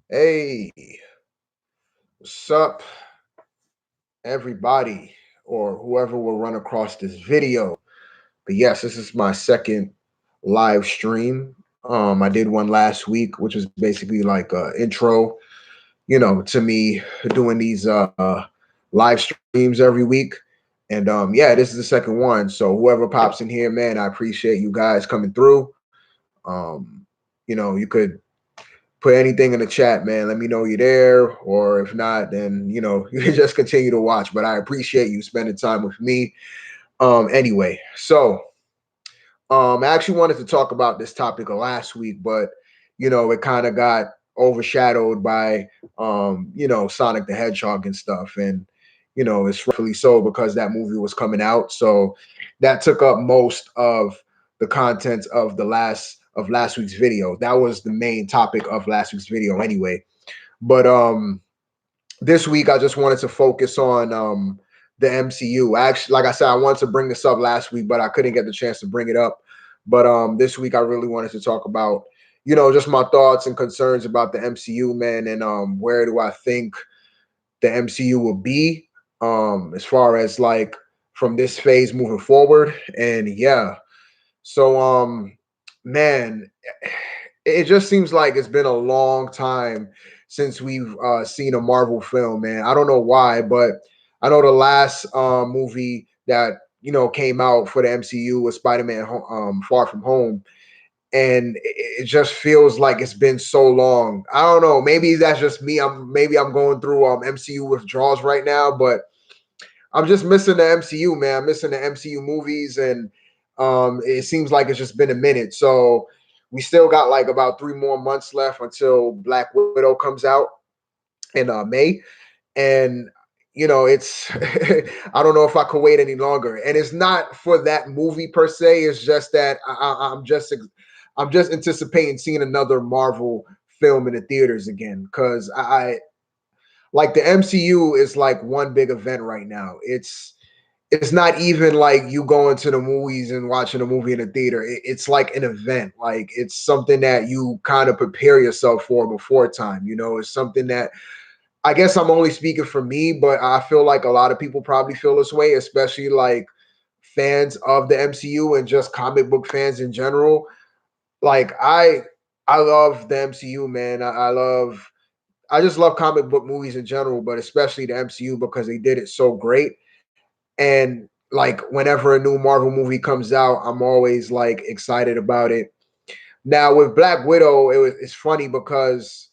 Hey, what's up, everybody, or whoever will run across this video? But yes, this is my second live stream. I did one last week, which was basically like a intro, to me doing these live streams every week. And yeah, this is the second one. So whoever pops in here, man, I appreciate you guys coming through. Um, you could put anything in the chat, man. Let me know you're there, or if not, then you can just continue to watch. But I appreciate you spending time with me. Anyway, so I actually wanted to talk about this topic last week, but it kind of got overshadowed by Sonic the Hedgehog and stuff, and it's rightfully so because that movie was coming out, so that took up most of the content of last week's video. That was the main topic of last week's video, anyway. But this week I just wanted to focus on the MCU. Actually, like I said, I wanted to bring this up last week, but I couldn't get the chance to bring it up. But this week I really wanted to talk about, just my thoughts and concerns about the MCU, man, and where do I think the MCU will be as far as like from this phase moving forward. And yeah, so man, it just seems like it's been a long time since we've seen a Marvel film, man. I don't know why, but I know the last movie that came out for the MCU was Spider-Man Far From Home, and it just feels like it's been so long. I don't know. Maybe that's just me. I'm going through MCU withdrawals right now, but I'm just missing the MCU, man. I'm missing the MCU movies, and it seems like it's just been a minute. So we still got like about 3 more months left until Black Widow comes out in May, and it's I don't know if I could wait any longer. And it's not for that movie per se. It's just that I'm just anticipating seeing another Marvel film in the theaters again because I like the MCU is like one big event right now. It's not even like you going to the movies and watching a movie in a theater. It's like an event. Like it's something that you kind of prepare yourself for before time. It's something that I guess I'm only speaking for me, but I feel like a lot of people probably feel this way, especially like fans of the MCU and just comic book fans in general. Like I love the MCU, man. I just love comic book movies in general, but especially the MCU because they did it so great. And like whenever a new Marvel movie comes out, I'm always like excited about it. Now with Black Widow, it's funny because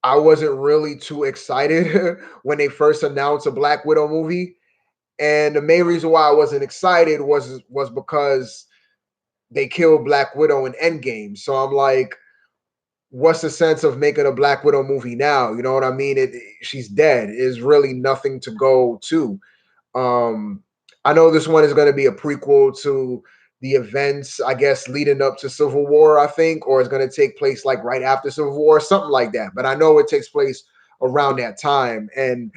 I wasn't really too excited when they first announced a Black Widow movie. And the main reason why I wasn't excited was because they killed Black Widow in Endgame. So I'm like, what's the sense of making a Black Widow movie now? You know what I mean? She's dead. There's really nothing to go to. Um, I know this one is going to be a prequel to the events, I guess, leading up to Civil War, I think, or it's going to take place like right after Civil War, something like that. But I know it takes place around that time. And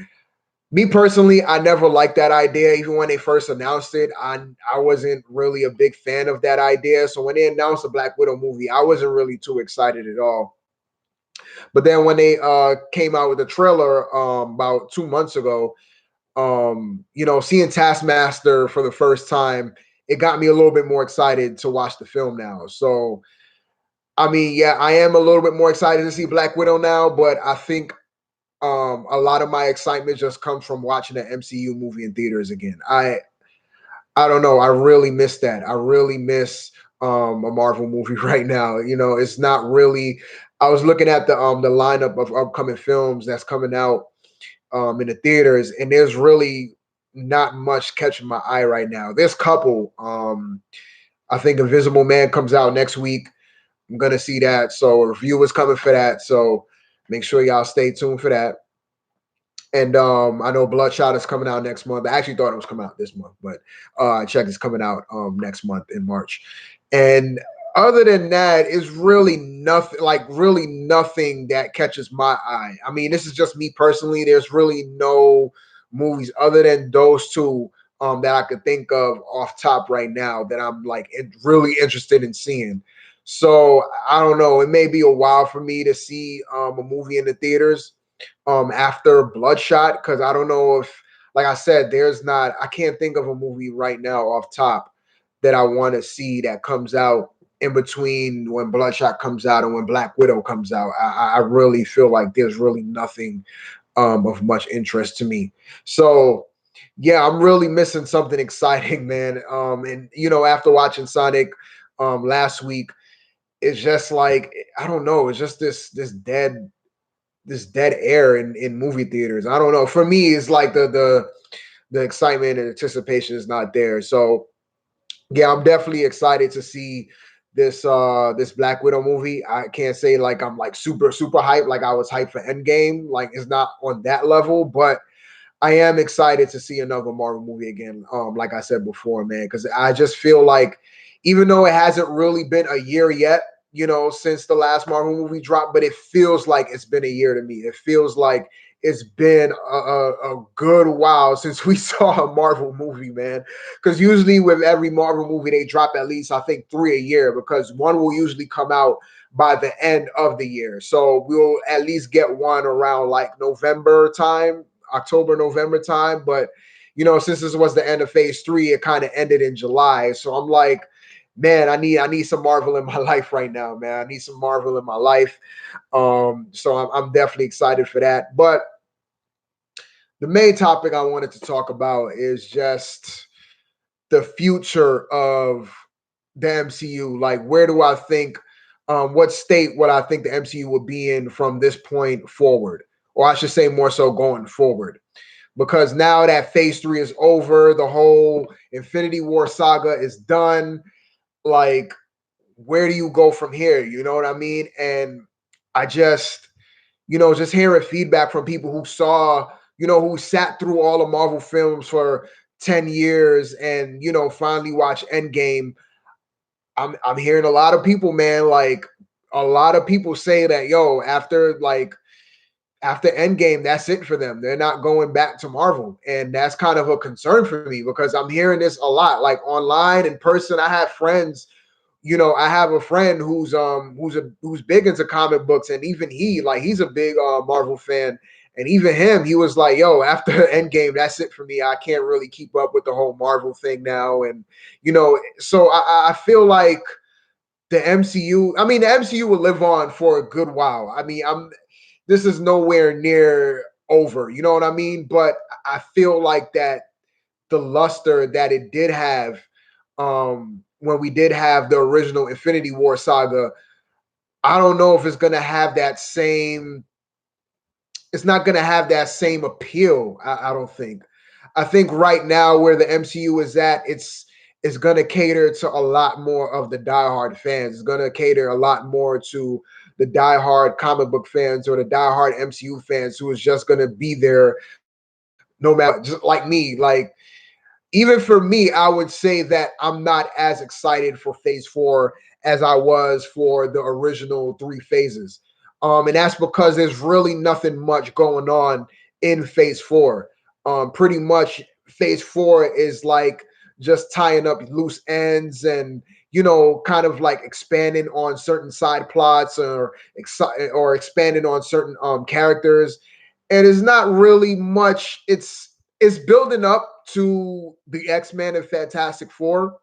me personally, I never liked that idea. Even when they first announced it, I wasn't really a big fan of that idea. So when they announced a Black Widow movie, I wasn't really too excited at all. But then when they came out with the trailer about 2 months ago, seeing Taskmaster for the first time, it got me a little bit more excited to watch the film now. So, I mean, yeah, I am a little bit more excited to see Black Widow now, but I think a lot of my excitement just comes from watching the MCU movie in theaters again. I don't know. I really miss that. I really miss a Marvel movie right now. It's not really. I was looking at the lineup of upcoming films that's coming out in the theaters, and there's really not much catching my eye right now. There's a couple. I think Invisible Man comes out next week. I'm gonna see that. So a review is coming for that. So make sure y'all stay tuned for that. And I know Bloodshot is coming out next month. I actually thought it was coming out this month, but I checked it's coming out next month in March. And other than that, it's really nothing that catches my eye. I mean, this is just me personally. There's really no movies other than those two that I could think of off top right now that I'm like really interested in seeing. So I don't know. It may be a while for me to see a movie in the theaters after Bloodshot, because I don't know if, like I said, there's not. I can't think of a movie right now off top that I want to see that comes out in between when Bloodshot comes out and when Black Widow comes out. I really feel like there's really nothing of much interest to me. So yeah, I'm really missing something exciting, man. And after watching Sonic last week, it's just like, I don't know, it's just this dead air in movie theaters. I don't know. For me, it's like the excitement and anticipation is not there. So yeah, I'm definitely excited to see this Black Widow movie. I can't say like I'm like super hyped, like I was hyped for Endgame. Like it's not on that level, but I am excited to see another Marvel movie again. Like I said before, man, because I just feel like even though it hasn't really been a year yet, since the last Marvel movie dropped, but it feels like it's been a year to me. It feels like it's been a good while since we saw a Marvel movie, man. Because usually with every Marvel movie, they drop at least, I think, 3 a year, because one will usually come out by the end of the year. So we'll at least get one around like November time, October, November time. But since this was the end of phase three, it kind of ended in July. So I'm like, man, I need some Marvel in my life right now, man. I need some Marvel in my life. So I'm definitely excited for that. But the main topic I wanted to talk about is just the future of the MCU. Like, where do I think, what state would I think the MCU would be in from this point forward? Or I should say more so going forward. Because now that phase three is over, the whole Infinity War saga is done. Like, where do you go from here? You know what I mean? And I just, just hearing feedback from people who saw, who sat through all the Marvel films for 10 years and, finally watched Endgame. I'm hearing a lot of people, man, like a lot of people say that, yo, after Endgame, that's it for them. They're not going back to Marvel. And that's kind of a concern for me because I'm hearing this a lot, like online, in person. I have friends, I have a friend who's big into comic books, and even he's a big Marvel fan. And even him, he was like, yo, after Endgame, that's it for me. I can't really keep up with the whole Marvel thing now. And, so I feel like the MCU, I mean, the MCU will live on for a good while. I mean, this is nowhere near over, you know what I mean? But I feel like that the luster that it did have when we did have the original Infinity War saga, I don't know if it's gonna have that same. It's not gonna have that same appeal. I don't think. I think right now where the MCU is at, it's gonna cater to a lot more of the diehard fans. It's gonna cater a lot more to the diehard comic book fans or the diehard MCU fans who is just gonna be there no matter what. Just like me, like even for me, I would say that I'm not as excited for phase four as I was for the original three phases. And that's because there's really nothing much going on in phase four. Pretty much phase four is like just tying up loose ends and, kind of like expanding on certain side plots or expanding on certain characters. And it's not really much. It's building up to the X-Men and Fantastic Four.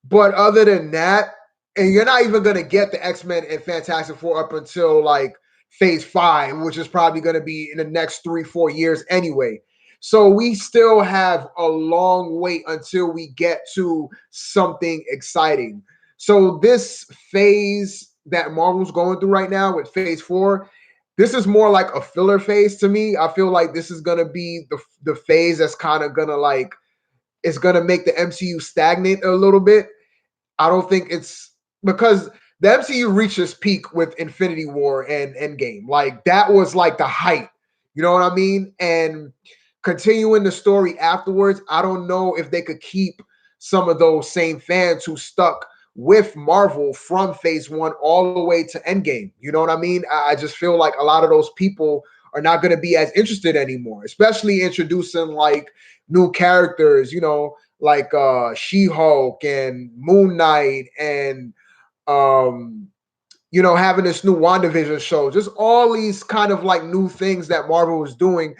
But other than that, and you're not even going to get the X-Men and Fantastic Four up until like phase five, which is probably going to be in the next 3-4 years anyway. So we still have a long wait until we get to something exciting. So this phase that Marvel's going through right now with phase four, this is more like a filler phase to me. I feel like this is gonna be the phase that's kind of gonna like it's gonna make the MCU stagnate a little bit. I don't think it's because the MCU reached its peak with Infinity War and Endgame. Like that was like the height. You know what I mean? And continuing the story afterwards, I don't know if they could keep some of those same fans who stuck with Marvel from phase one all the way to Endgame. You know what I mean? I just feel like a lot of those people are not going to be as interested anymore, especially introducing like new characters, like She-Hulk and Moon Knight and Um, having this new WandaVision show, just all these kind of like new things that Marvel was doing.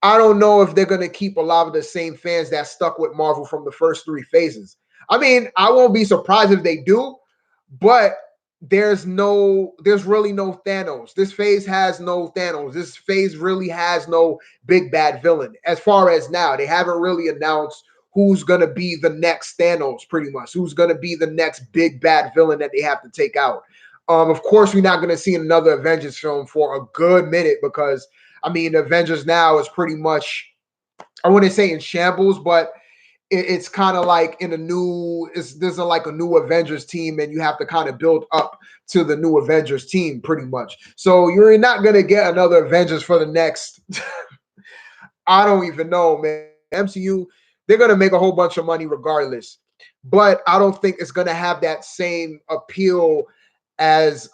I don't know if they're going to keep a lot of the same fans that stuck with Marvel from the first three phases. I mean, I won't be surprised if they do, but there's really no Thanos. This phase has no Thanos. This phase really has no big bad villain. As far as now, they haven't really announced who's going to be the next Thanos, pretty much. Who's going to be the next big bad villain that they have to take out. Of course, we're not going to see another Avengers film for a good minute because, I mean, Avengers now is pretty much, I wouldn't say in shambles, but it's kind of like in a new, there's like a new Avengers team, and you have to kind of build up to the new Avengers team pretty much. So you're not going to get another Avengers for the next, I don't even know, man. MCU, they're going to make a whole bunch of money regardless. But I don't think it's going to have that same appeal as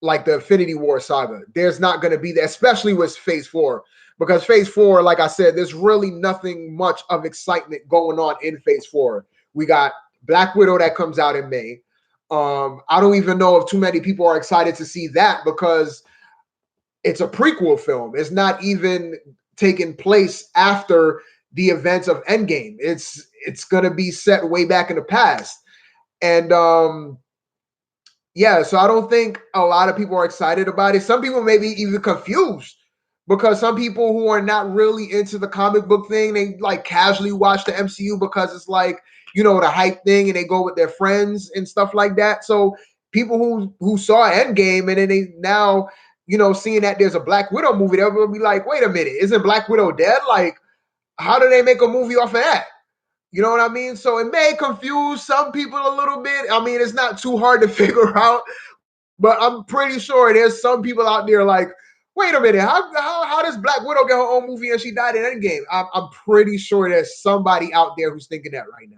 like the Infinity War saga. There's not going to be that, especially with Phase 4. Because Phase 4, like I said, there's really nothing much of excitement going on in Phase 4. We got Black Widow that comes out in May. I don't even know if too many people are excited to see that because it's a prequel film. It's not even taking place after the events of Endgame. It's gonna be set way back in the past. And yeah, so I don't think a lot of people are excited about it. Some people may be even confused because some people who are not really into the comic book thing, they like casually watch the MCU because it's like, the hype thing, and they go with their friends and stuff like that. So people who saw Endgame and then they now, seeing that there's a Black Widow movie, they'll be like, wait a minute, isn't Black Widow dead? Like, how do they make a movie off of that? You know what I mean? So it may confuse some people a little bit. I mean, it's not too hard to figure out, but I'm pretty sure there's some people out there like, wait a minute, how does Black Widow get her own movie and she died in Endgame? I'm pretty sure there's somebody out there who's thinking that right now.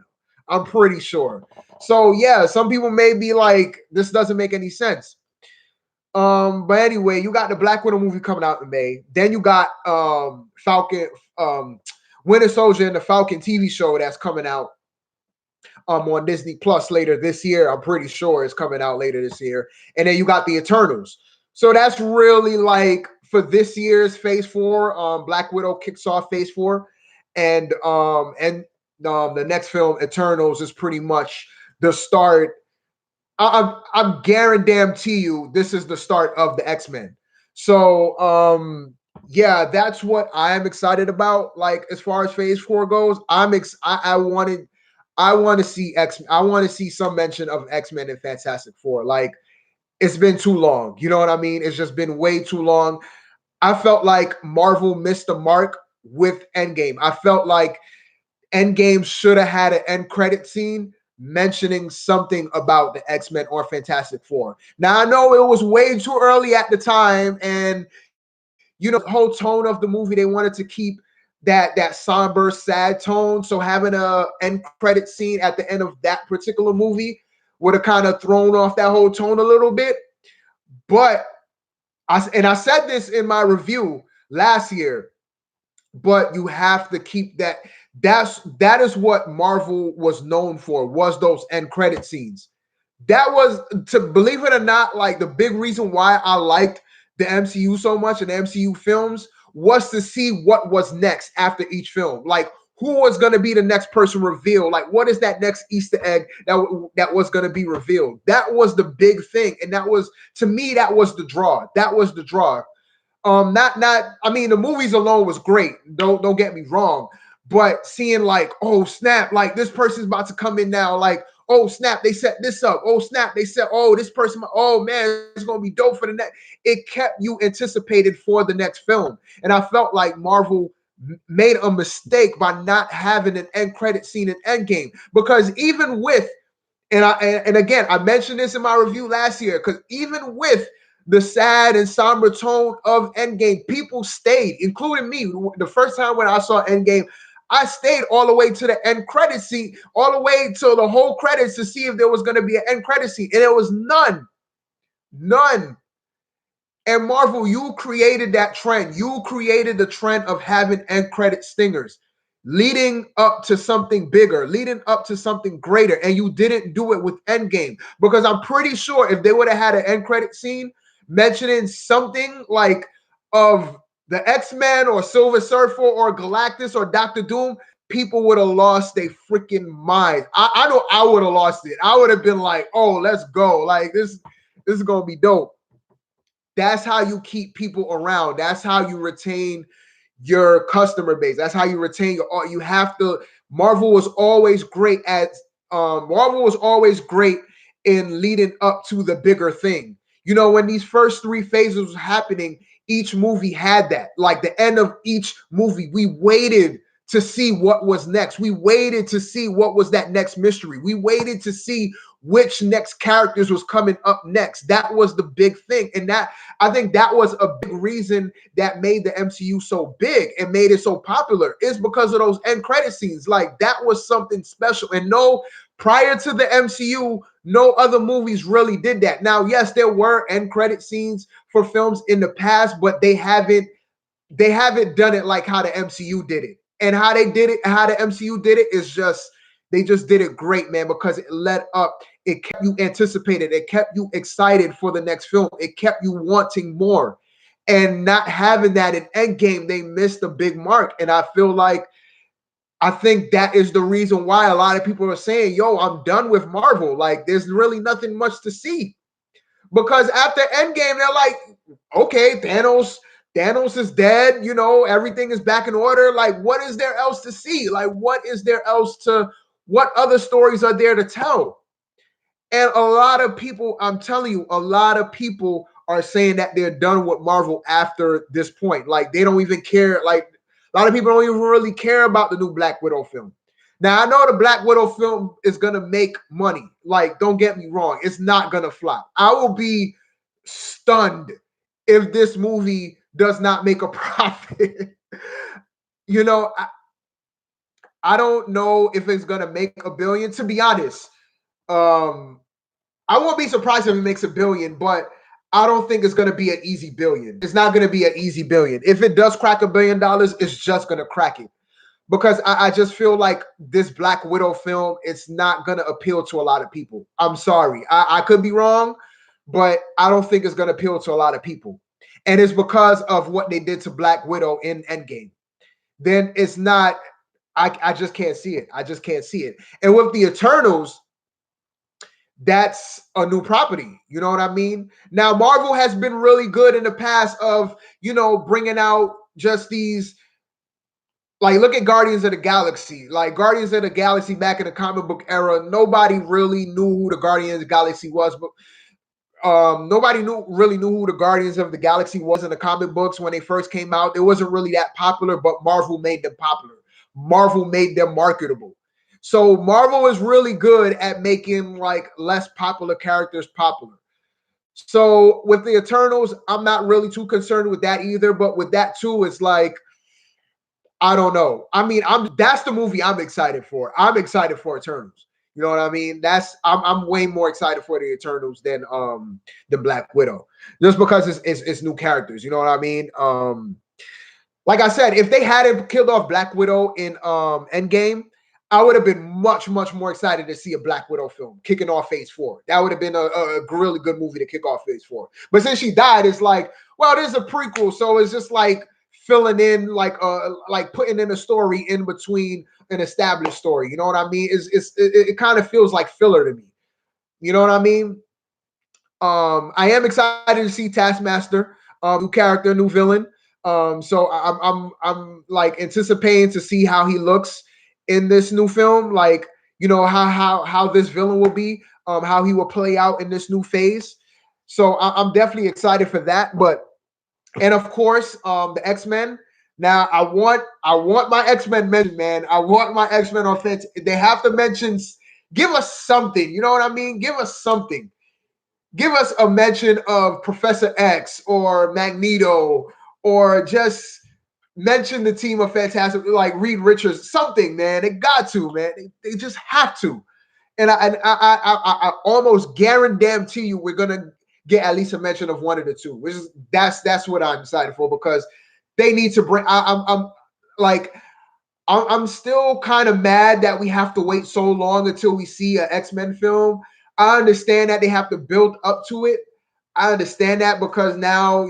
I'm pretty sure. So yeah, some people may be like, this doesn't make any sense. But anyway, you got the Black Widow movie coming out in May. Then you got Falcon, Winter Soldier and the Falcon TV show that's coming out on Disney Plus later this year. I'm pretty sure it's coming out later this year. And then you got the Eternals. So that's really like for this year's Phase 4. Black Widow kicks off Phase 4, and the next film, Eternals, is pretty much the start. I'm guarantee you this is the start of the X-Men. So yeah, that's what I'm excited about. Like as far as Phase 4 goes, I want to see I want to see some mention of X-Men and Fantastic Four. Like it's been too long. You know what I mean? It's just been way too long. I felt like Marvel missed the mark with Endgame. I felt like Endgame should have had an end credit scene mentioning something about the X-Men or Fantastic Four. Now I know it was way too early at the time, and the whole tone of the movie, they wanted to keep that somber, sad tone. So having a end credit scene at the end of that particular movie would have kind of thrown off that whole tone a little bit. But I said this in my review last year, but you have to keep that. That is what Marvel was known for, was those end credit scenes. That was, to believe it or not, like the big reason why I liked the MCU so much and the MCU films was to see what was next after each film. Like who was going to be the next person revealed? Like what is that next Easter egg that was going to be revealed? That was the big thing, and that was, to me, that was the draw. That was the draw. Not I mean, the movies alone was great. Don't get me wrong, but seeing like, oh snap, like this person's about to come in now, like, oh snap, they set this up. Oh snap, they said, oh, this person, oh man, it's gonna be dope for the next. It kept you anticipated for the next film, and I felt like Marvel made a mistake by not having an end credit scene in Endgame, because even with, and again, I mentioned this in my review last year, because even with the sad and somber tone of Endgame, people stayed, including me. The first time when I saw Endgame, I stayed all the way to the end credit scene, all the way to the whole credits to see if there was going to be an end credit scene, and there was none. And Marvel, you created that trend. You created the trend of having end credit stingers. leading up to something bigger, leading up to something greater, and you didn't do it with Endgame. Because I'm pretty sure if they would have had an end credit scene mentioning something like of the X-Men or Silver Surfer or Galactus or Doctor Doom, people would have lost their freaking mind. I know I would have lost it. I would have been like, oh, let's go. Like this is gonna be dope. That's how you keep people around. That's how you retain your customer base. That's how you retain your. You have to. Marvel was always great at. Marvel was always great in leading up to the bigger thing. You know, when these first three phases was happening, each movie had that. Like the end of each movie, we waited to see what was next. We waited to see what was that next mystery. We waited to see which next characters was coming up next. That was the big thing. And that I think that was a big reason that made the MCU so big and made it so popular is because of those end credit scenes. Like that was something special. And no, prior to the MCU, no other movies really did that. Now, yes, there were end credit scenes for films in the past, but they haven't done it like how the MCU did it. And how they did it, how the MCU did it is just they just did it great, man, because it led up. It kept you anticipated. It kept you excited for the next film. It kept you wanting more. And not having that in Endgame, they missed a big mark. And I think that is the reason why a lot of people are saying, yo, I'm done with Marvel. Like, there's really nothing much to see. Because after Endgame, they're like, okay, Thanos is dead. You know, everything is back in order. Like, what is there else to see? Like, what other stories are there to tell? And a lot of people, I'm telling you, a lot of people are saying that they're done with Marvel after this point. Like, they don't even care. Like, a lot of people don't even really care about the new Black Widow film. Now, I know the Black Widow film is going to make money. Like, don't get me wrong. It's not going to flop. I will be stunned if this movie does not make a profit. you know, I don't know if it's going to make a billion, to be honest. I won't be surprised if it makes a billion, but I don't think it's going to be an easy billion. It's not going to be an easy billion. If it does crack $1 billion, it's just going to crack it. Because I just feel like this Black Widow film, it's not going to appeal to a lot of people. I'm sorry. I could be wrong, but I don't think it's going to appeal to a lot of people. And it's because of what they did to Black Widow in Endgame. Then it's not, I just can't see it. I just can't see it. And with the Eternals, that's a new property. You know what I mean? Now, Marvel has been really good in the past of, bringing out just these, like, look at Guardians of the Galaxy. Like, Guardians of the Galaxy back in the comic book era, nobody really knew who the Guardians of the Galaxy was, but nobody really knew who the Guardians of the Galaxy was in the comic books when they first came out. It wasn't really that popular, but Marvel made them popular. Marvel made them marketable. So Marvel is really good at making like less popular characters popular. So with the Eternals, I'm not really too concerned with that either. But with that too, it's like, I don't know. I mean, that's the movie I'm excited for. I'm excited for Eternals. You know what I mean? I'm way more excited for the Eternals than Black Widow, just because it's new characters. You know what I mean? Like I said, if they hadn't killed off Black Widow in Endgame, I would have been much, much more excited to see a Black Widow film kicking off Phase 4. That would have been a really good movie to kick off Phase 4. But since she died, it's like, well, there's a prequel, so it's just like filling in, like putting in a story in between an established story. You know what I mean? It kind of feels like filler to me. You know what I mean? I am excited to see Taskmaster, new character, new villain. So I'm like anticipating to see how he looks in this new film. Like, how this villain will be, how he will play out in this new phase. So I'm definitely excited for that. And of course, the X-Men. Now I want my X-Men mentioned, man. I want my X-Men offense. They have to mention, give us something. You know what I mean? Give us something. Give us a mention of Professor X or Magneto, or just mention the team of Fantastic, like Reed Richards, something, man. They got to, man. They just have to. And I almost guarantee you we're gonna get at least a mention of one of the two. Which is that's what I'm excited for, because they need to bring. I'm like, I'm still kind of mad that we have to wait so long until we see an X-Men film. I understand that they have to build up to it. I understand that because now,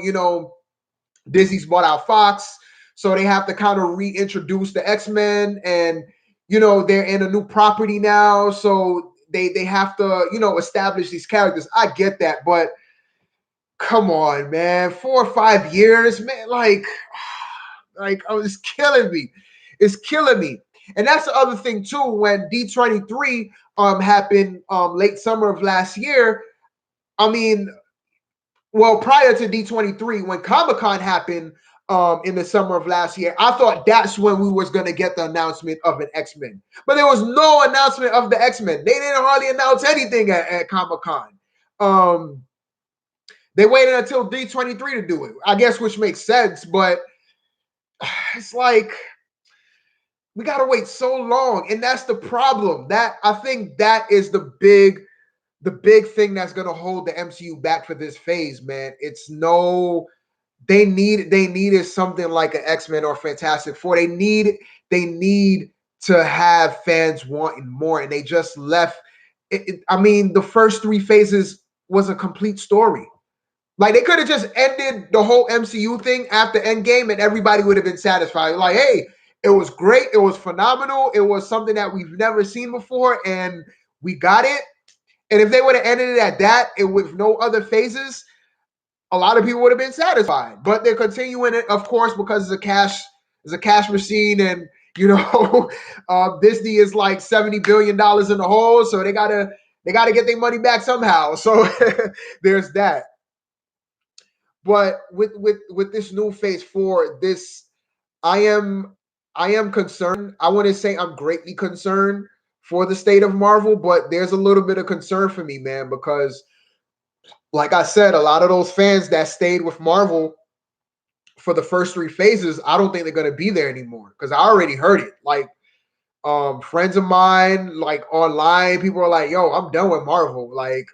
Disney's bought out Fox, so they have to kind of reintroduce the X-Men, and they're in a new property now, so they have to establish these characters. I get that, but come on, man, 4 or 5 years, man, oh, it's killing me. It's killing me. And that's the other thing too. When D23 happened late summer of last year, I mean, well, prior to D23, when Comic-Con happened in the summer of last year, I thought that's when we was gonna get the announcement of an X-Men. But there was no announcement of the X-Men. They didn't hardly announce anything at Comic-Con. They waited until D23 to do it, I guess, which makes sense, but it's like we gotta wait so long, and that's the problem. That I think that is the big thing that's gonna hold the MCU back for this phase, man. It's no, they needed something like an X-Men or Fantastic Four. They need to have fans wanting more, and they just left. I mean, the first three phases was a complete story. Like they could have just ended the whole MCU thing after Endgame, and everybody would have been satisfied. Like, hey, it was great, it was phenomenal, it was something that we've never seen before, and we got it. And if they would have ended it at that, and with no other phases, a lot of people would have been satisfied. But they're continuing it, of course, because it's a cash machine, and Disney is like $70 billion in the hole, so they gotta get their money back somehow. So there's that. But with this new phase four, this I am I am concerned. I wouldn't say I'm greatly concerned for the state of Marvel, but there's a little bit of concern for me, man, because like I said, a lot of those fans that stayed with Marvel for the first three phases, I don't think they're gonna be there anymore. Because I already heard it. Like friends of mine, like online, people are like, yo, I'm done with Marvel. Like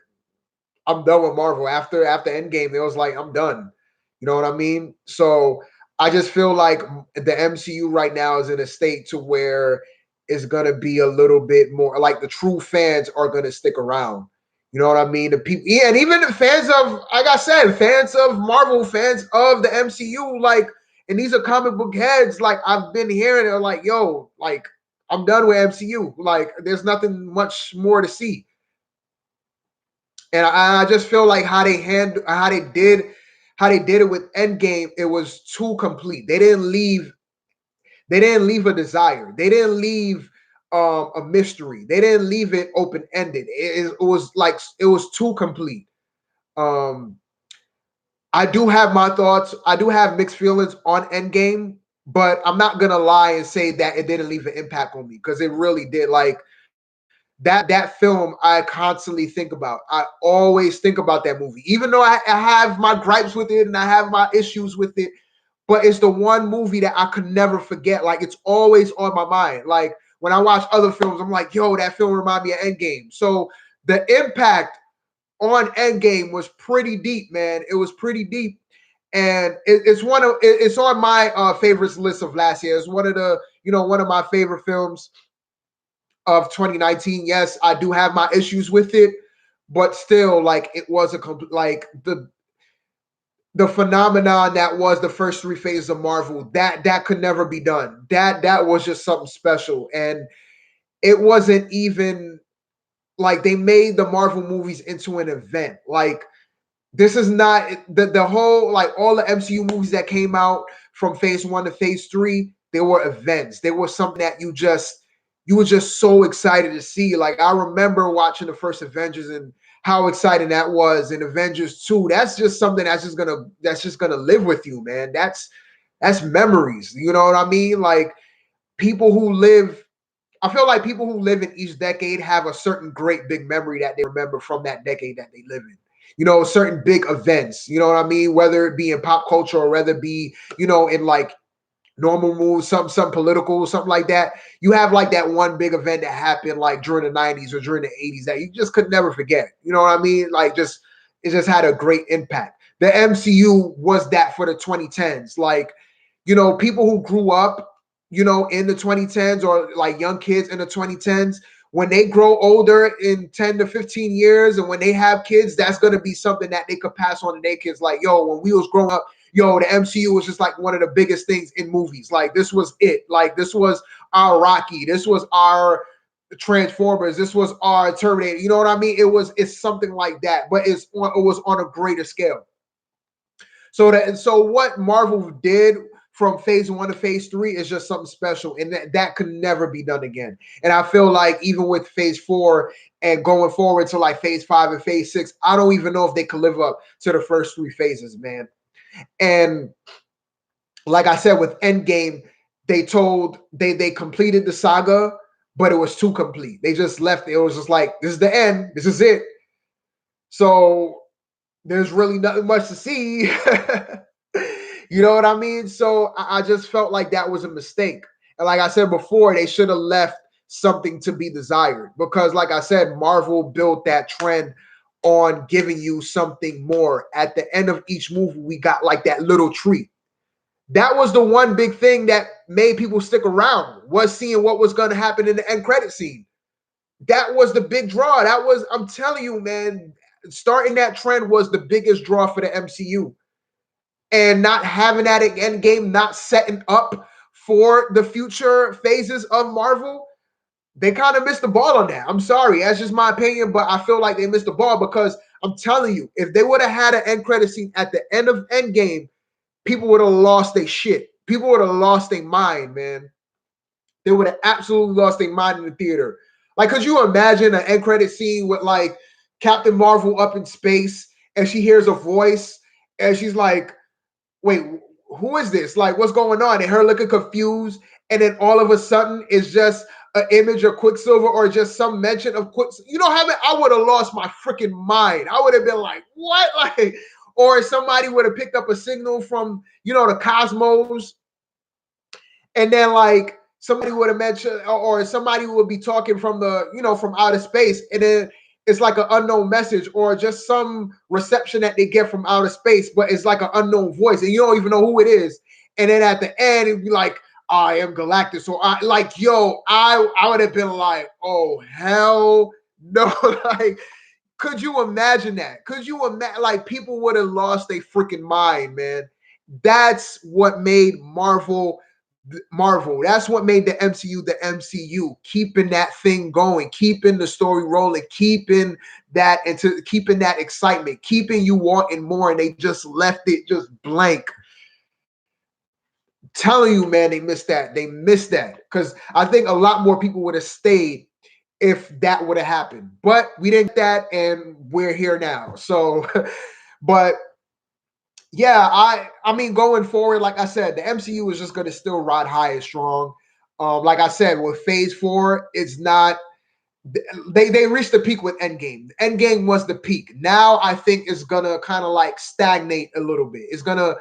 I'm done with Marvel. After Endgame, it was like I'm done. You know what I mean? So I just feel like the MCU right now is in a state to where it's gonna be a little bit more like the true fans are gonna stick around. You know what I mean? The people, yeah, and even the fans of, like I said, fans of Marvel, fans of the MCU, like, and these are comic book heads. Like I've been hearing, they're like, "Yo, like I'm done with MCU. Like there's nothing much more to see." And I just feel like how they did it with Endgame, it was too complete. They didn't leave a desire. They didn't leave a mystery. They didn't leave it open ended. It was like it was too complete. Um, I do have my thoughts. I do have mixed feelings on Endgame, but I'm not gonna lie and say that it didn't leave an impact on me because it really did. Like that film I constantly think about. I always think about that movie, even though I have my gripes with it and I have my issues with it. But it's the one movie that I could never forget. Like it's always on my mind. Like when I watch other films, I'm like, yo, that film reminded me of Endgame. So the impact on Endgame was pretty deep, man. It was pretty deep, and it's on my favorites list of last year. It's one of my favorite films of 2019. Yes, I do have my issues with it, but still, like it was like the phenomenon that was the first three phases of Marvel. That could never be done. That was just something special, and it wasn't even like they made the Marvel movies into an event. Like this is not the whole, like all the MCU movies that came out from phase one to phase three, they were events. They were something that you were just so excited to see. Like I remember watching the first Avengers and how exciting that was, and Avengers 2. That's just something that's just gonna live with you, man. That's memories. You know what I mean? Like people who live I feel like people who live in each decade have a certain great big memory that they remember from that decade that they live in. Certain big events, you know what I mean? Whether it be in pop culture or whether it be, in like normal moves, some political, something like that. You have like that one big event that happened like during the 90s or during the 80s that you just could never forget. You know what I mean? Like it just had a great impact. The MCU was that for the 2010s. Like, people who grew up in the 2010s, or like young kids in the 2010s, when they grow older in 10 to 15 years and when they have kids, that's going to be something that they could pass on to their kids. Like, yo, when we was growing up, yo, the MCU was just like one of the biggest things in movies. Like, this was it. Like, this was our Rocky. This was our Transformers. This was our Terminator. You know what I mean? It's something like that, but it was on a greater scale. So what Marvel did from phase 1 to phase 3 is just something special, and that could never be done again. And I feel like even with phase 4 and going forward to like phase 5 and phase 6, I don't even know if they could live up to the first 3 phases, man. And like I said, with Endgame, they completed the saga, but it was too complete. They just left it. It was just like, this is the end. This is it. So there's really nothing much to see. You know what I mean? So I just felt like that was a mistake. And like I said before, they should have left something to be desired, because like I said, Marvel built that trend on giving you something more. At the end of each movie, we got like that little treat. That was the one big thing that made people stick around, was seeing what was going to happen in the end credit scene. That was the big draw. I'm telling you, man, starting that trend was the biggest draw for the MCU. And not having that end game, not setting up for the future phases of Marvel, they kind of missed the ball on that. I'm sorry, that's just my opinion, but I feel like they missed the ball, because I'm telling you, if they would have had an end credit scene at the end of Endgame, people would have lost their shit. People would have lost their mind, man. They would have absolutely lost their mind in the theater. Like, could you imagine an end credit scene with like Captain Marvel up in space and she hears a voice and she's like, wait, who is this? Like, what's going on? And her looking confused. And then all of a sudden, it's just an image of Quicksilver or just some mention of Quicksilver. You know how I would have lost my freaking mind. I would have been like, what? Like, or somebody would have picked up a signal from, the cosmos. And then like somebody would have mentioned, or somebody would be talking from from outer space. And then it's like an unknown message or just some reception that they get from outer space, but it's like an unknown voice and you don't even know who it is. And then at the end, it'd be like, I am Galactus. So I would have been like, oh hell no. Like, could you imagine that? Could you imagine? Like, people would have lost their freaking mind, man. That's what made Marvel. That's what made the MCU the MCU, keeping that thing going, keeping the story rolling, keeping that excitement, keeping you wanting more, and they just left it just blank. Telling you, man, they missed that. They missed that, because I think a lot more people would have stayed if that would have happened. But we didn't get that, and we're here now. So, but yeah, I mean, going forward, like I said, the MCU is just going to still ride high and strong. Like I said, with Phase 4, it's not. They reached the peak with Endgame. Endgame was the peak. Now I think it's gonna kind of like stagnate a little bit. It's gonna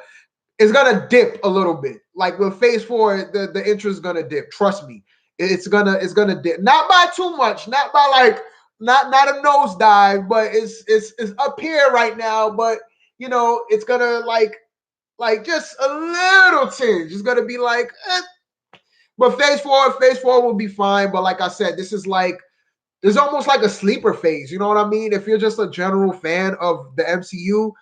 dip a little bit. Like with Phase 4, the interest is gonna dip. Trust me, it's gonna dip. Not by too much. Not by like not a nosedive, but it's up here right now. But it's gonna like just a little tinge. It's gonna be like, but phase four will be fine. But like I said, this is almost like a sleeper phase. You know what I mean? If you're just a general fan of the MCU,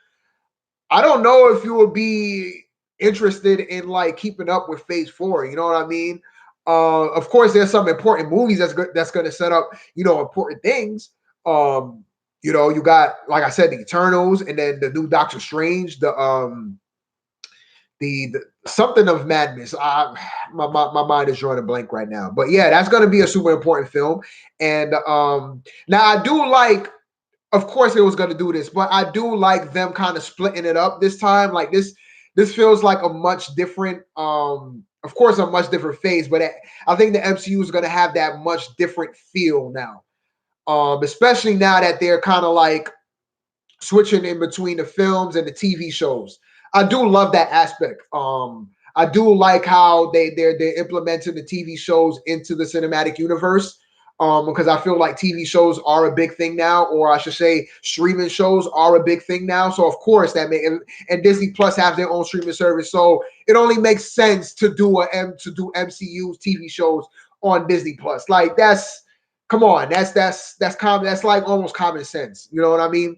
I don't know if you will be interested in like keeping up with phase 4. You know what I mean? Of course, there's some important movies that's going to set up, important things. You got, like I said, the Eternals, and then the new Doctor Strange, the something of madness. My mind is drawing a blank right now, but yeah, that's going to be a super important film. And now I do like, of course, it was going to do this, but I do like them kind of splitting it up this time. Like this feels like a much different, of course, a much different phase. But I think the MCU is going to have that much different feel now, especially now that they're kind of like switching in between the films and the TV shows. I do love that aspect. I do like how they're implementing the TV shows into the cinematic universe. because I feel like TV shows are a big thing now, or I should say, streaming shows are a big thing now. So of course that may and Disney Plus have their own streaming service, so it only makes sense to do MCU TV shows on Disney Plus. Like that's come on, that's common. That's like almost common sense. You know what I mean?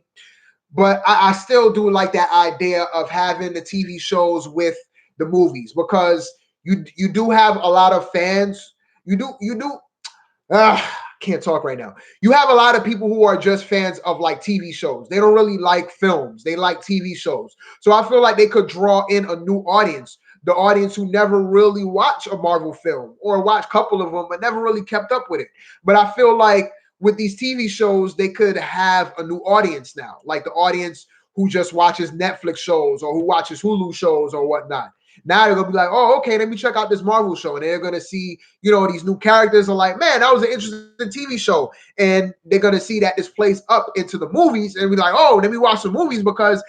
But I still do like that idea of having the TV shows with the movies because you do have a lot of fans. You do. Can't talk right now. You have a lot of people who are just fans of like TV shows. They don't really like films. They like TV shows. So I feel like they could draw in a new audience, the audience who never really watch a Marvel film or watch a couple of them, but never really kept up with it. But I feel like with these TV shows, they could have a new audience now, like the audience who just watches Netflix shows or who watches Hulu shows or whatnot. Now they're gonna be like, oh, okay, let me check out this Marvel show, and they're gonna see, these new characters are like, man, that was an interesting TV show, and they're gonna see that this plays up into the movies, and be like, oh, let me watch the movies because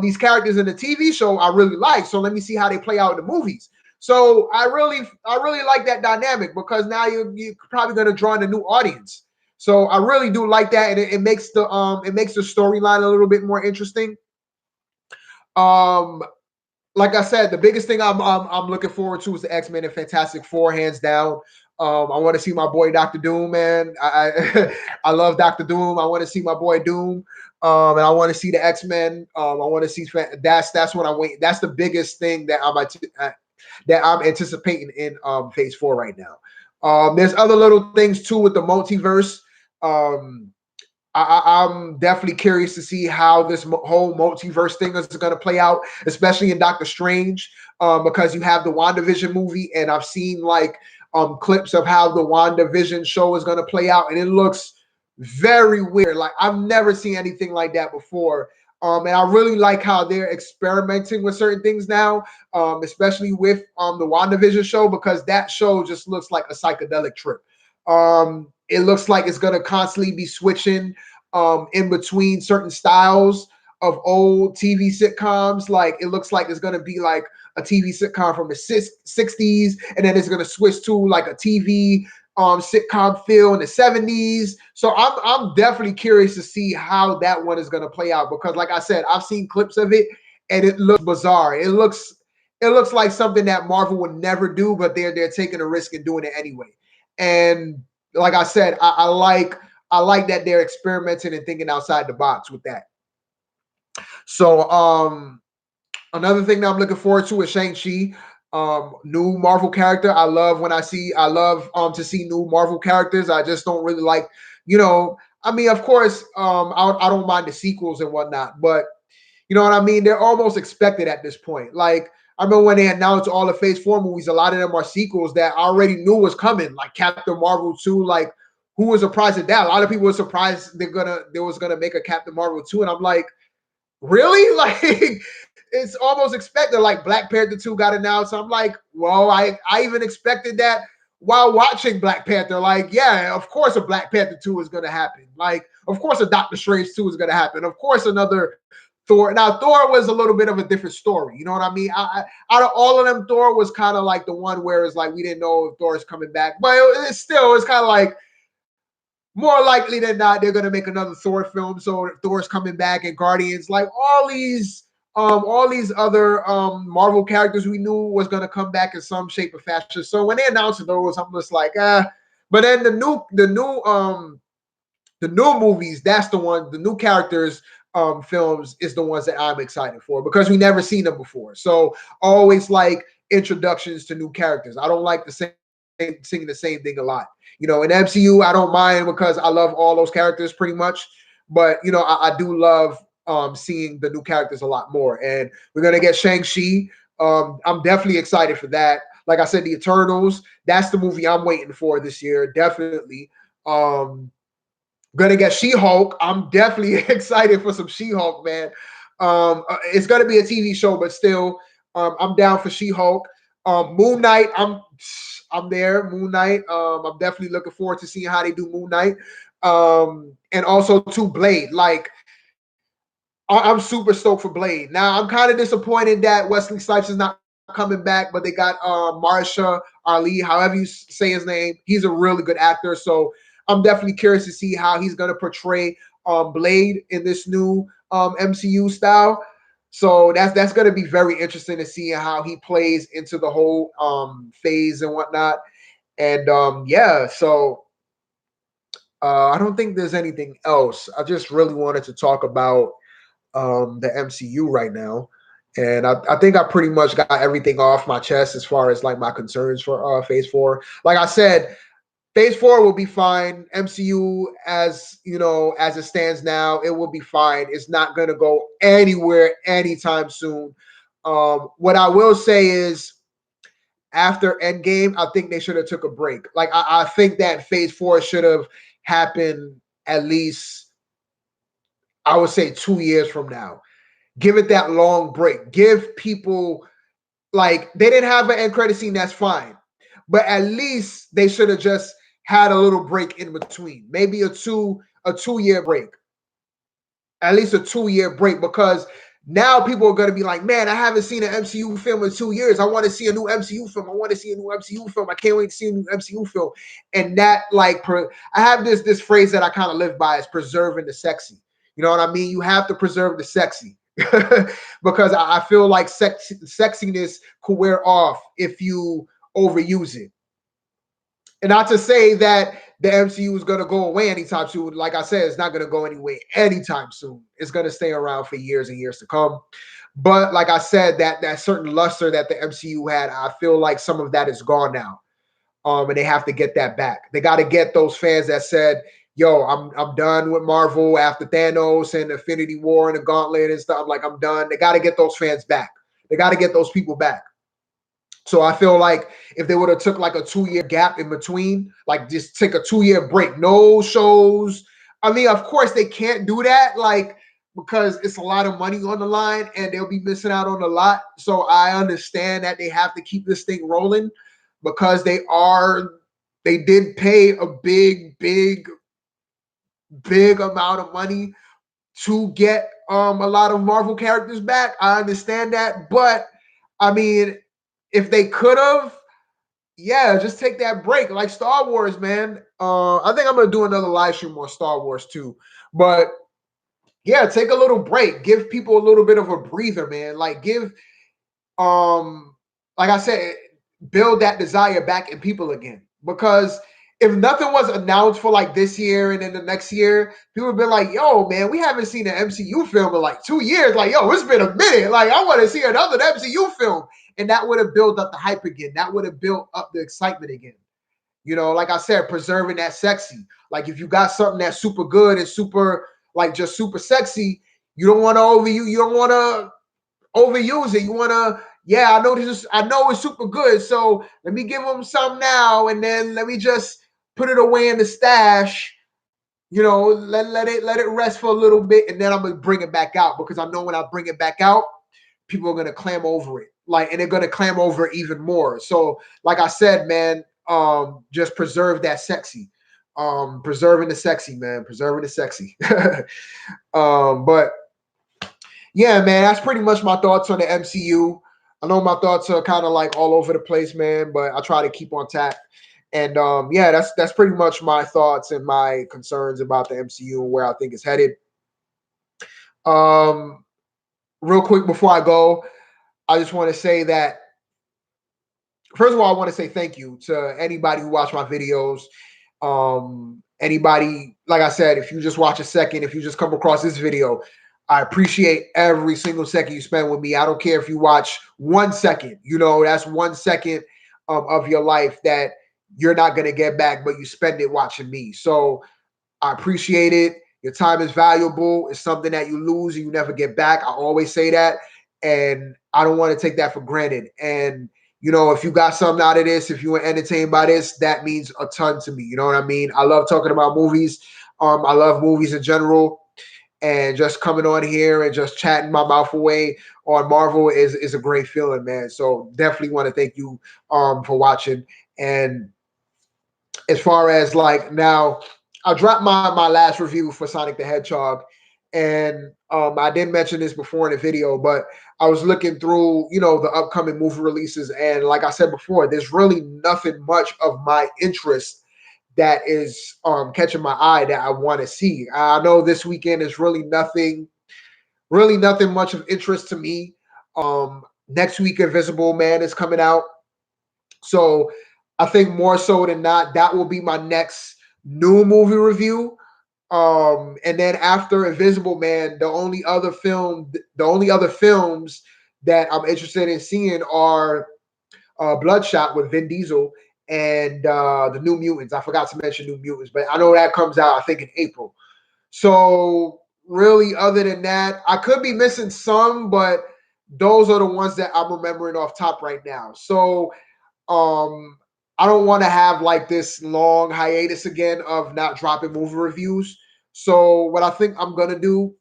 these characters in the TV show I really like, so let me see how they play out in the movies. So I really like that dynamic because now you're probably gonna draw in a new audience. So I really do like that, and it makes the storyline a little bit more interesting. Um, like I said, the biggest thing I'm looking forward to is the X-Men and Fantastic Four, hands down. I want to see my boy Doctor Doom, man. I I love Doctor Doom. I want to see my boy Doom, and I want to see the X-Men. I want to see that's what I'm waiting. That's the biggest thing that I'm anticipating in Phase 4 right now. There's other little things too with the multiverse. Um, I'm definitely curious to see how this whole multiverse thing is going to play out, especially in Doctor Strange, because you have the WandaVision movie, and I've seen like clips of how the WandaVision show is going to play out, and it looks very weird. Like I've never seen anything like that before. And I really like how they're experimenting with certain things now, especially with the WandaVision show, because that show just looks like a psychedelic trip. It looks like it's going to constantly be switching in between certain styles of old TV sitcoms. Like it looks like it's going to be like a TV sitcom from the 60s, and then it's going to switch to like a TV sitcom feel in the 70s. So I'm definitely curious to see how that one is going to play out because, like I said, I've seen clips of it and it looks bizarre. It looks like something that Marvel would never do, but they're taking a risk and doing it anyway. And like I said, I like that they're experimenting and thinking outside the box with that. So another thing that I'm looking forward to is Shang-Chi. New Marvel character. I love to see new Marvel characters. I just don't really like, I mean, of course, I don't mind the sequels and whatnot, but you know what I mean? They're almost expected at this point. Like I remember when they announced all the Phase 4 movies, a lot of them are sequels that I already knew was coming, like Captain Marvel 2. Like, who was surprised at that? A lot of people were surprised they was gonna make a Captain Marvel 2. And I'm like, really? Like it's almost expected. Like Black Panther 2 got announced. I'm like, well, I even expected that while watching Black Panther. Like, yeah, of course a Black Panther 2 is gonna happen. Like, of course a Doctor Strange 2 is gonna happen. Of course another Thor. Now Thor was a little bit of a different story. You know what I mean? Out of all of them, Thor was kind of like the one where it's like we didn't know if Thor is coming back, but it's kind of like more likely than not they're gonna make another Thor film. So Thor's coming back and Guardians, like all these other Marvel characters we knew was gonna come back in some shape or fashion. So when they announced those, I'm just like, ah. But then the new movies, that's the one, the new characters films is the ones that I'm excited for because we never seen them before. So always like introductions to new characters. I don't like the singing the same thing a lot. In MCU, I don't mind because I love all those characters pretty much. But I do love seeing the new characters a lot more. And we're gonna get Shang-Chi. I'm definitely excited for that. Like I said, the Eternals, that's the movie I'm waiting for this year, definitely. Gonna get She-Hulk. I'm definitely excited for some She-Hulk, man. It's gonna be a TV show, but still, I'm down for She-Hulk. Moon Knight, I'm there. Moon Knight. I'm definitely looking forward to seeing how they do Moon Knight. And also to Blade. Like, I'm super stoked for Blade. Now, I'm kind of disappointed that Wesley Snipes is not coming back, but they got Marsha Ali, however you say his name. He's a really good actor, so I'm definitely curious to see how he's going to portray Blade in this new MCU style. So that's going to be very interesting to see how he plays into the whole phase and whatnot. And yeah, so I don't think there's anything else. I just really wanted to talk about the MCU right now. And I think I pretty much got everything off my chest as far as like my concerns for Phase 4. Like I said, Phase 4 will be fine. MCU, as you know, as it stands now, it will be fine. It's not going to go anywhere anytime soon. What I will say is, after Endgame, I think they should have took a break. Like I think that Phase 4 should have happened at least, I would say, 2 years from now. Give it that long break. Give people, like, they didn't have an end credit scene, that's fine. But at least they should have just had a little break in between. Maybe a 2 year break. At least a 2 year break, because now people are going to be like, man, I haven't seen an MCU film in 2 years. I want to see a new MCU film. I want to see a new MCU film. I can't wait to see a new MCU film. And that, like, I have this phrase that I kind of live by, is preserving the sexy. You know what I mean? You have to preserve the sexy. Because I feel like sexiness could wear off if you overuse it. And not to say that the MCU is going to go away anytime soon. Like I said, it's not going to go anywhere anytime soon. It's going to stay around for years and years to come. But like I said, that certain luster that the MCU had, I feel like some of that is gone now. And they have to get that back. They got to get those fans that said, yo, I'm done with Marvel after Thanos and Infinity War and the Gauntlet and stuff. Like, I'm done. They got to get those fans back. They got to get those people back. So I feel like if they would have took like a 2 year gap in between, like just take a 2 year break, no shows. I mean, of course they can't do that, like, because it's a lot of money on the line and they'll be missing out on a lot. So I understand that they have to keep this thing rolling, because they did pay a big amount of money to get a lot of Marvel characters back. I understand that, but I mean, if they could have, yeah, just take that break. Like Star Wars, man. I think I'm gonna do another live stream on Star Wars too. But yeah, take a little break. Give people a little bit of a breather, man. Like like I said, build that desire back in people again. Because if nothing was announced for like this year and then the next year, people would be like, yo, man, we haven't seen an MCU film in like 2 years. Like, yo, it's been a minute. Like, I want to see another MCU film. And that would have built up the hype again. That would have built up the excitement again. You know, like I said, preserving that sexy. Like, if you got something that's super good and super, like, just super sexy, you don't want to overuse it. You want to, yeah, I know it's super good. So let me give them some now, and then let me just put it away in the stash. You know, let it rest for a little bit, and then I'm gonna bring it back out, because I know when I bring it back out, people are gonna clam over it, like, and they're gonna clam over it even more. So, like I said, man, just preserve that sexy. Preserving the sexy, man. Preserving the sexy. But yeah, man, that's pretty much my thoughts on the MCU. I know my thoughts are kind of like all over the place, man, but I try to keep on tack. And yeah, that's pretty much my thoughts and my concerns about the MCU and where I think it's headed. Um, Real quick before I go, I just want to say that, first of all, I want to say thank you to anybody who watched my videos. Anybody, like I said, if you just watch a second, if you just come across this video, I appreciate every single second you spend with me. I don't care if you watch 1 second, you know, that's 1 second of your life that you're not going to get back, but you spend it watching me. So I appreciate it. Your time is valuable. It's something that you lose and you never get back. I always say that. And I don't want to take that for granted. And, you know, if you got something out of this, if you were entertained by this, that means a ton to me. You know what I mean? I love talking about movies. I love movies in general. And just coming on here and just chatting my mouth away on Marvel is a great feeling, man. So definitely want to thank you for watching. And as far as like now, I dropped my last review for Sonic the Hedgehog, and I didn't mention this before in the video, but I was looking through, you know, the upcoming movie releases, and like I said before, there's really nothing much of my interest that is catching my eye that I want to see. I know this weekend is really nothing much of interest to me. Next week, Invisible Man is coming out. So I think more so than not, that will be my next new movie review. And then after Invisible Man, the only other films that I'm interested in seeing are Bloodshot with Vin Diesel and the New Mutants. I forgot to mention New Mutants, but I know that comes out I think in April. So really, other than that, I could be missing some, but those are the ones that I'm remembering off top right now. So um I don't want to have like this long hiatus again of not dropping movie reviews. So what I think I'm gonna do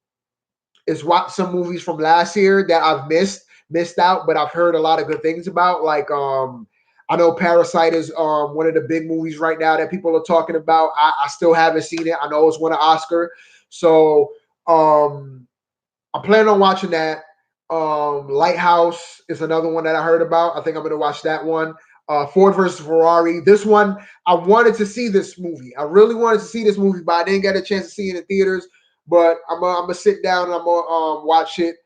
is watch some movies from last year that I've missed out, but I've heard a lot of good things about. Like I know Parasite is one of the big movies right now that people are talking about. I still haven't seen it. I know it's won an Oscar. So um I'm planning on watching that. Lighthouse is another one that I heard about. I think I'm going to watch that one. Ford versus Ferrari. This one, I wanted to see this movie. I really wanted to see this movie, but I didn't get a chance to see it in theaters. But I'm gonna sit down and I'm gonna watch it.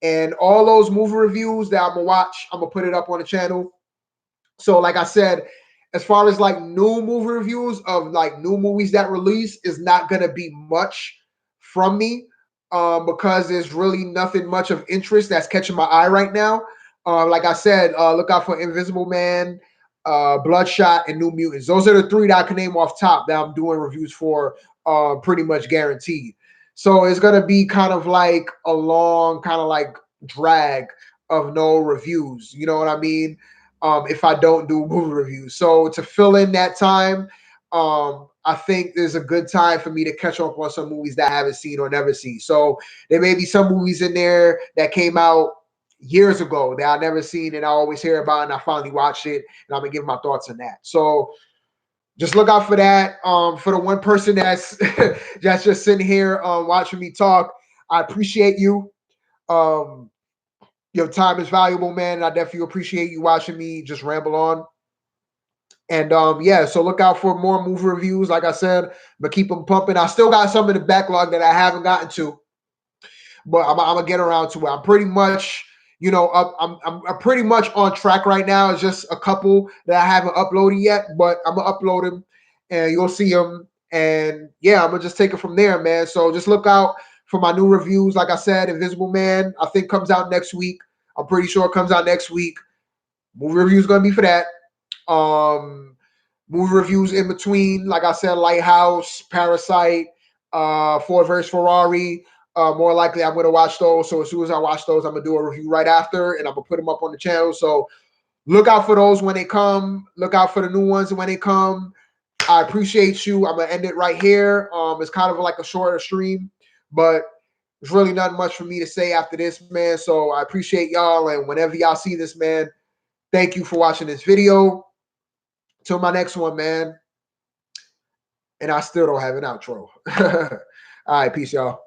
And all those movie reviews that I'm gonna watch, I'm gonna put it up on the channel. So, like I said, as far as like new movie reviews of like new movies that release, is not gonna be much from me, because there's really nothing much of interest that's catching my eye right now. Like I said, look out for Invisible Man, Bloodshot, and New Mutants. Those are the three that I can name off top that I'm doing reviews for, pretty much guaranteed. So it's gonna be kind of like a long, kind of like drag of no reviews. You know what I mean? If I don't do movie reviews. So to fill in that time, I think there's a good time for me to catch up on some movies that I haven't seen or never seen. So there may be some movies in there that came out years ago that I never seen and I always hear about, and I finally watched it, and I'm gonna give my thoughts on that. So just look out for that. For the one person that's that's just sitting here watching me talk, I appreciate you. Um, your time is valuable, man, and I definitely appreciate you watching me just ramble on. And yeah, so look out for more movie reviews. Like I said, but keep them pumping. I still got some in the backlog that I haven't gotten to, but I'm gonna get around to it. I'm pretty much, up. I'm pretty much on track right now. It's just a couple that I haven't uploaded yet, but I'm gonna upload them, and you'll see them. And yeah, I'm gonna just take it from there, man. So just look out for my new reviews. Like I said, Invisible Man, I think comes out next week. I'm pretty sure it comes out next week. Movie review is gonna be for that. Um, Movie reviews in between, like I said, Lighthouse, Parasite, Ford vs Ferrari. More likely, I'm going to watch those. So as soon as I watch those, I'm going to do a review right after, and I'm going to put them up on the channel. So look out for those when they come. Look out for the new ones when they come. I appreciate you. I'm going to end it right here. It's kind of like a shorter stream, but there's really not much for me to say after this, man. So I appreciate y'all, and whenever y'all see this, man, thank you for watching this video. Till my next one, man. And I still don't have an outro. All right, peace, y'all.